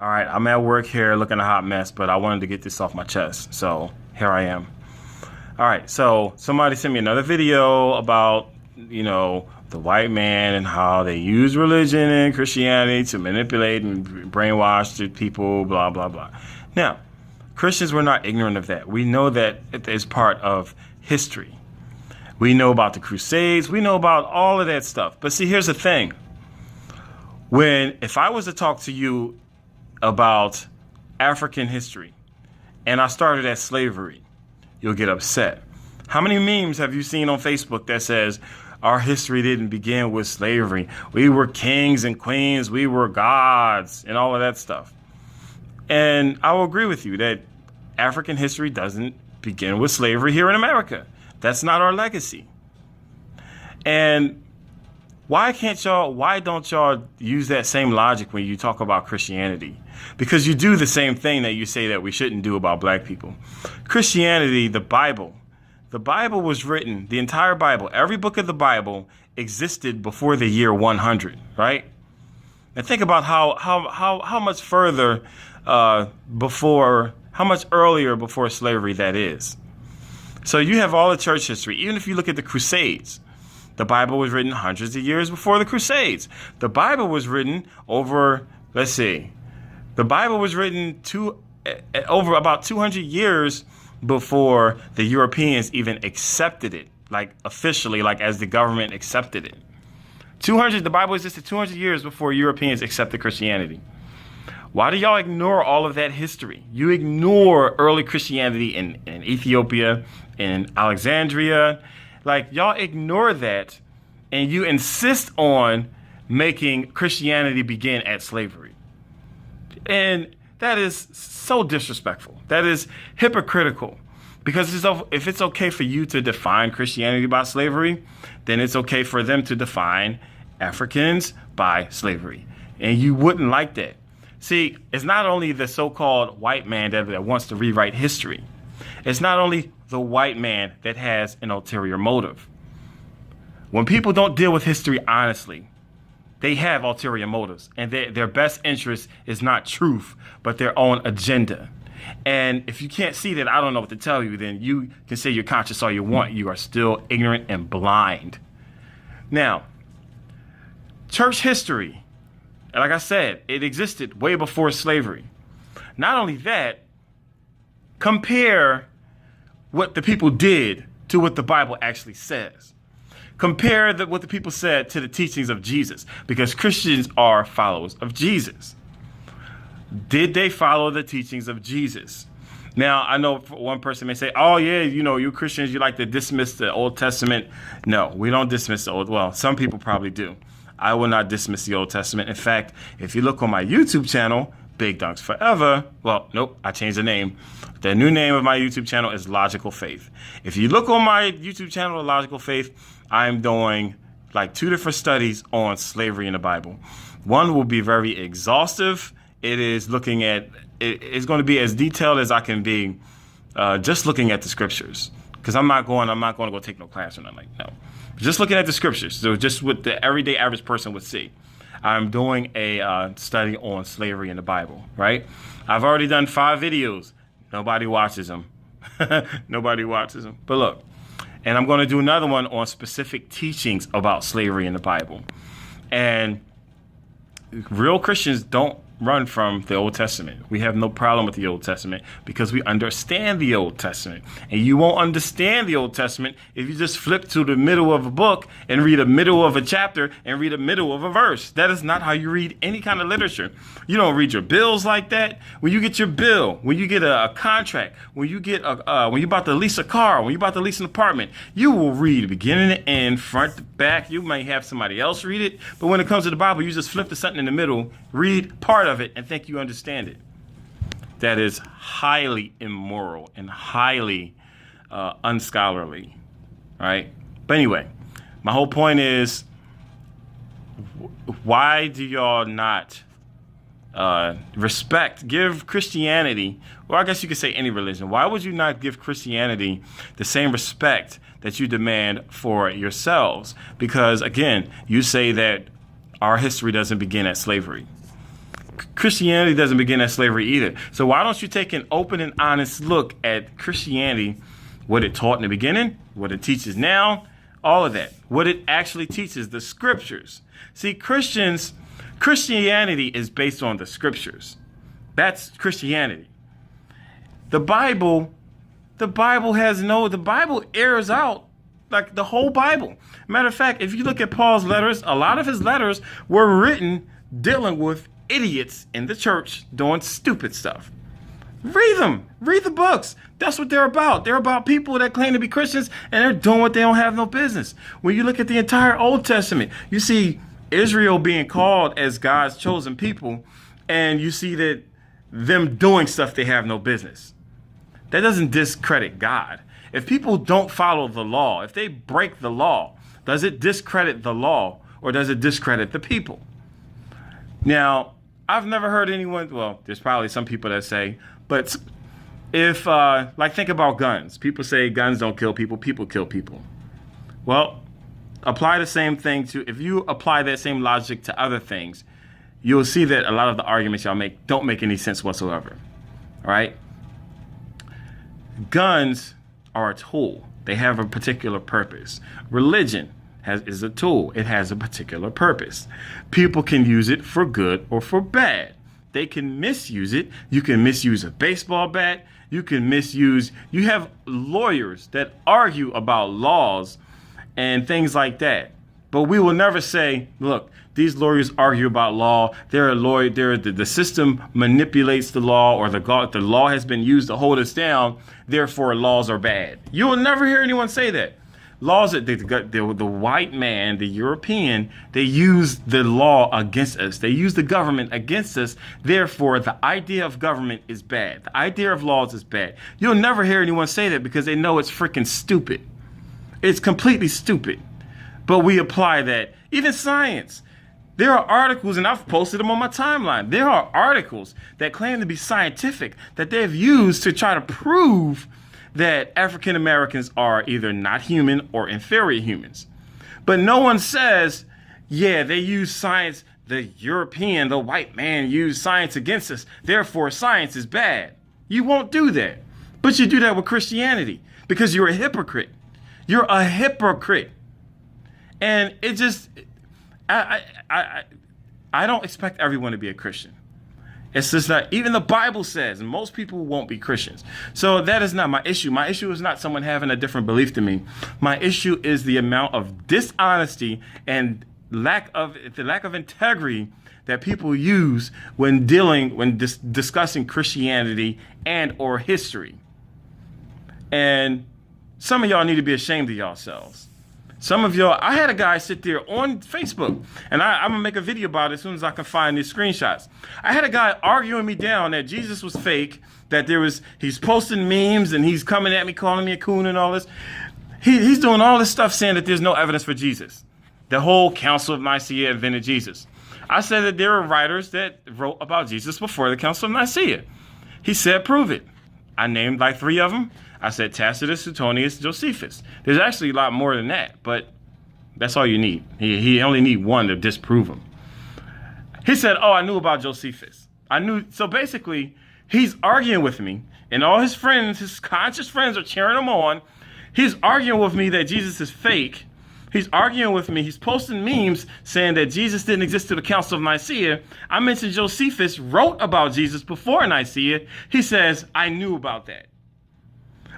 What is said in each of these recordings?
All right, I'm at work here looking a hot mess, but I wanted to get this off my chest. So here I am. All right, so somebody sent me another video about, the white man and how they use religion and Christianity to manipulate and brainwash the people, blah, blah, blah. Now, Christians were not ignorant of that. We know that it is part of history. We know about the Crusades. We know about all of that stuff. But see, here's the thing. If I was to talk to you about African history and I started at slavery, you'll get upset. How many memes have you seen on Facebook that says our history didn't begin with slavery? We were kings and queens. We were gods and all of that stuff. And I will agree with you that African history doesn't begin with slavery here in America. That's not our legacy. And why don't y'all use that same logic when you talk about Christianity? Because you do the same thing that you say that we shouldn't do about black people. Christianity, the Bible was written, the entire Bible, every book of the Bible existed before the year 100, right? And think about how much further how much earlier before slavery that is. So you have all the church history. Even if you look at the Crusades, the Bible was written hundreds of years before the Crusades. The Bible was written over over about 200 years before the Europeans even accepted it, like officially, like as the government accepted it. The Bible existed 200 years before Europeans accepted Christianity. Why do y'all ignore all of that history? You ignore early Christianity in Ethiopia, in Alexandria. Like, y'all ignore that, and you insist on making Christianity begin at slavery. And that is so disrespectful. That is hypocritical. Because if it's okay for you to define Christianity by slavery, then it's okay for them to define Africans by slavery. And you wouldn't like that. See, it's not only the so-called white man that wants to rewrite history. It's not only the white man that has an ulterior motive. When people don't deal with history honestly, they have ulterior motives, and their best interest is not truth, but their own agenda. And if you can't see that, I don't know what to tell you. Then you can say you're conscious all you want. You are still ignorant and blind. Now, church history, like I said, it existed way before slavery. Not only that, compare what the people did to what the Bible actually says. Compare what the people said to the teachings of Jesus, because Christians are followers of Jesus. Did they follow the teachings of Jesus? Now, I know one person may say, oh, yeah, you Christians, you like to dismiss the Old Testament. No, we don't dismiss the Old. Well, some people probably do. I will not dismiss the Old Testament. In fact, if you look on my YouTube channel, Big Dunks Forever. Well, nope, I changed the name. The new name of my YouTube channel is Logical Faith. If you look on my YouTube channel, Logical Faith, I'm doing like 2 different studies on slavery in the Bible. One will be very exhaustive. It's going to be as detailed as I can be, just looking at the scriptures. Because I'm not going to go take no class or nothing. No, just looking at the scriptures. So just what the everyday average person would see. I'm doing a study on slavery in the Bible, right? I've already done 5 videos. Nobody watches them. Nobody watches them. But look, and I'm going to do another one on specific teachings about slavery in the Bible. And real Christians don't run from the Old Testament. We have no problem with the Old Testament because we understand the Old Testament. And you won't understand the Old Testament if you just flip to the middle of a book and read the middle of a chapter and read the middle of a verse. That is not how you read any kind of literature. You don't read your bills like that. When you get your bill, when you get a contract, when you're about to lease a car, when you're about to lease an apartment, you will read beginning to end, front to back. You may have somebody else read it. But when it comes to the Bible, you just flip to something in the middle, read part of it, and think you understand it. That is highly immoral and highly unscholarly, right? But anyway, my whole point is, why do y'all not give Christianity, or I guess you could say any religion, why would you not give Christianity the same respect that you demand for yourselves? Because again, you say that our history doesn't begin at slavery. Christianity doesn't begin as slavery either. So why don't you take an open and honest look at Christianity, what it taught in the beginning, what it teaches now, all of that, what it actually teaches, the scriptures. See, Christianity is based on the scriptures. That's Christianity. The Bible airs out like the whole Bible. Matter of fact, if you look at Paul's letters, a lot of his letters were written dealing with idiots in the church doing stupid stuff. Read them. Read the books. That's what they're about. They're about people that claim to be Christians and they're doing what they don't have no business. When you look at the entire Old Testament, you see Israel being called as God's chosen people, and you see that them doing stuff they have no business. That doesn't discredit God. If people don't follow the law, if they break the law, does it discredit the law or does it discredit the people? Now, I've never heard anyone, well, there's probably some people that say, but if, think about guns. People say guns don't kill people, people kill people. Well, apply the same thing if you apply that same logic to other things, you'll see that a lot of the arguments y'all make don't make any sense whatsoever. All right? Guns are a tool. They have a particular purpose. Religion is a tool. It has a particular purpose. People can use it for good or for bad. They can misuse it. You can misuse a baseball bat. You have lawyers that argue about laws and things like that. But we will never say, look, these lawyers argue about law. They're a lawyer. The system manipulates the law, or the law has been used to hold us down. Therefore, laws are bad. You will never hear anyone say that. Laws, the white man, the European, they use the law against us. They use the government against us. Therefore, the idea of government is bad. The idea of laws is bad. You'll never hear anyone say that because they know it's freaking stupid. It's completely stupid. But we apply that. Even science. There are articles, and I've posted them on my timeline. There are articles that claim to be scientific that they've used to try to prove that African Americans are either not human or inferior humans. But no one says, yeah, they use science. The European, the white man used science against us. Therefore, science is bad. You won't do that. But you do that with Christianity because you're a hypocrite. You're a hypocrite. And it just, I don't expect everyone to be a Christian. It's just that even the Bible says most people won't be Christians. So that is not my issue. My issue is not someone having a different belief than me. My issue is the amount of dishonesty and the lack of integrity that people use when discussing Christianity and or history. And some of y'all need to be ashamed of yourselves. Some of y'all, I had a guy sit there on Facebook, and I'm going to make a video about it as soon as I can find these screenshots. I had a guy arguing me down that Jesus was fake, that he's posting memes, and he's coming at me, calling me a coon and all this. He's doing all this stuff saying that there's no evidence for Jesus. The whole Council of Nicaea invented Jesus. I said that there were writers that wrote about Jesus before the Council of Nicaea. He said, prove it. I named like 3 of them. I said Tacitus, Suetonius, Josephus. There's actually a lot more than that, but that's all you need. He only need one to disprove him. He said, oh, I knew about Josephus. So basically, he's arguing with me, and all his friends, his conscious friends are cheering him on. He's arguing with me that Jesus is fake. He's arguing with me. He's posting memes saying that Jesus didn't exist to the Council of Nicaea. I mentioned Josephus wrote about Jesus before Nicaea. He says, I knew about that.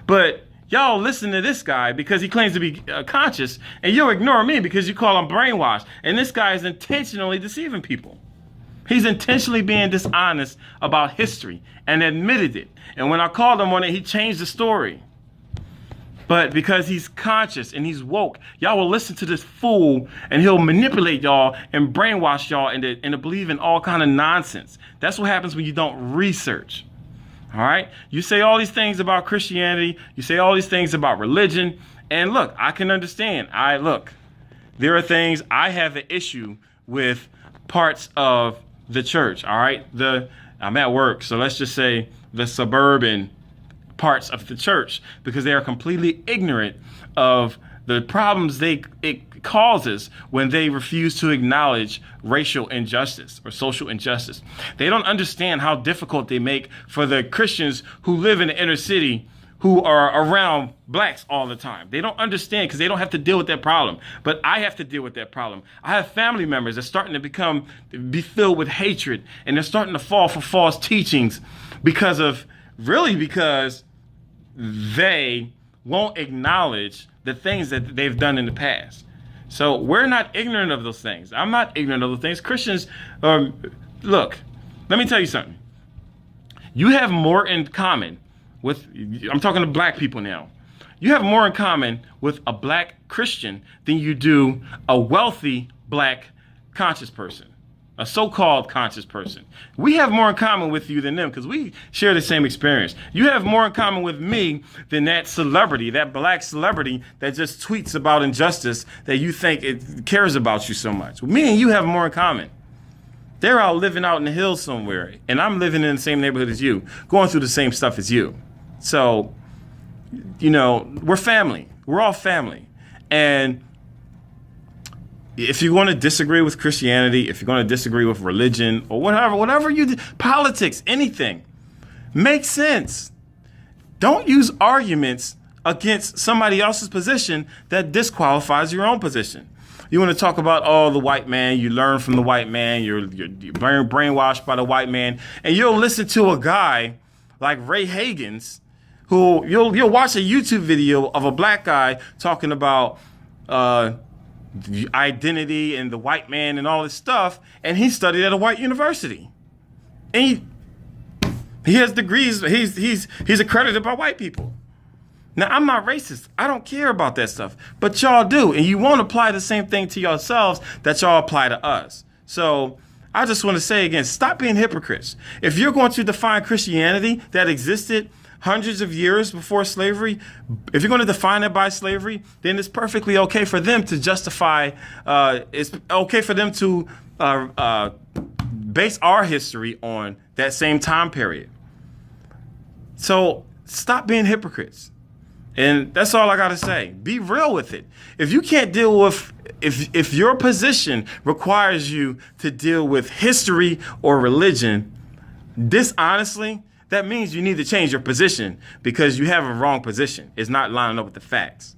But y'all listen to this guy because he claims to be conscious, and you'll ignore me because you call him brainwashed. And this guy is intentionally deceiving people. He's intentionally being dishonest about history and admitted it. And when I called him on it, he changed the story. But because he's conscious and he's woke, y'all will listen to this fool and he'll manipulate y'all and brainwash y'all into believing all kind of nonsense. That's what happens when you don't research. All right. You say all these things about Christianity. You say all these things about religion. And look, I can understand. There are things I have an issue with parts of the church. All right. I'm at work. So let's just say the suburban parts of the church, because they are completely ignorant of the problems it causes when they refuse to acknowledge racial injustice or social injustice. They don't understand how difficult they make for the Christians who live in the inner city who are around blacks all the time. They don't understand because they don't have to deal with that problem. But I have to deal with that problem. I have family members that are starting to be filled with hatred, and they're starting to fall for false teachings because they won't acknowledge the things that they've done in the past. So we're not ignorant of those things. I'm not ignorant of those things. Christians, look, let me tell you something. You have more in common I'm talking to black people now. You have more in common with a black Christian than you do a wealthy black conscious person, a so-called conscious person. We have more in common with you than them because we share the same experience. You have more in common with me than that celebrity, that black celebrity that just tweets about injustice that you think it cares about you so much. Me and you have more in common. They're out living out in the hills somewhere, and I'm living in the same neighborhood as you, going through the same stuff as you. So, we're family. We're all family. And if you're going to disagree with Christianity, if you're going to disagree with religion or whatever you do, politics, anything, makes sense. Don't use arguments against somebody else's position that disqualifies your own position. You want to talk about, the white man, you learn from the white man, you're brainwashed by the white man, and you'll listen to a guy like Ray Hagan's, who you'll watch a YouTube video of a black guy talking about identity and the white man and all this stuff, and he studied at a white university. And he has degrees, he's accredited by white people. Now, I'm not racist. I don't care about that stuff. But y'all do. And you won't apply the same thing to yourselves that y'all apply to us. So I just want to say again, stop being hypocrites. If you're going to define Christianity that existed hundreds of years before slavery, if you're going to define it by slavery, then it's perfectly okay for them to justify, it's okay for them to base our history on that same time period. So stop being hypocrites. And that's all I got to say. Be real with it. If you can't deal with, if your position requires you to deal with history or religion dishonestly, that means you need to change your position because you have a wrong position. It's not lining up with the facts.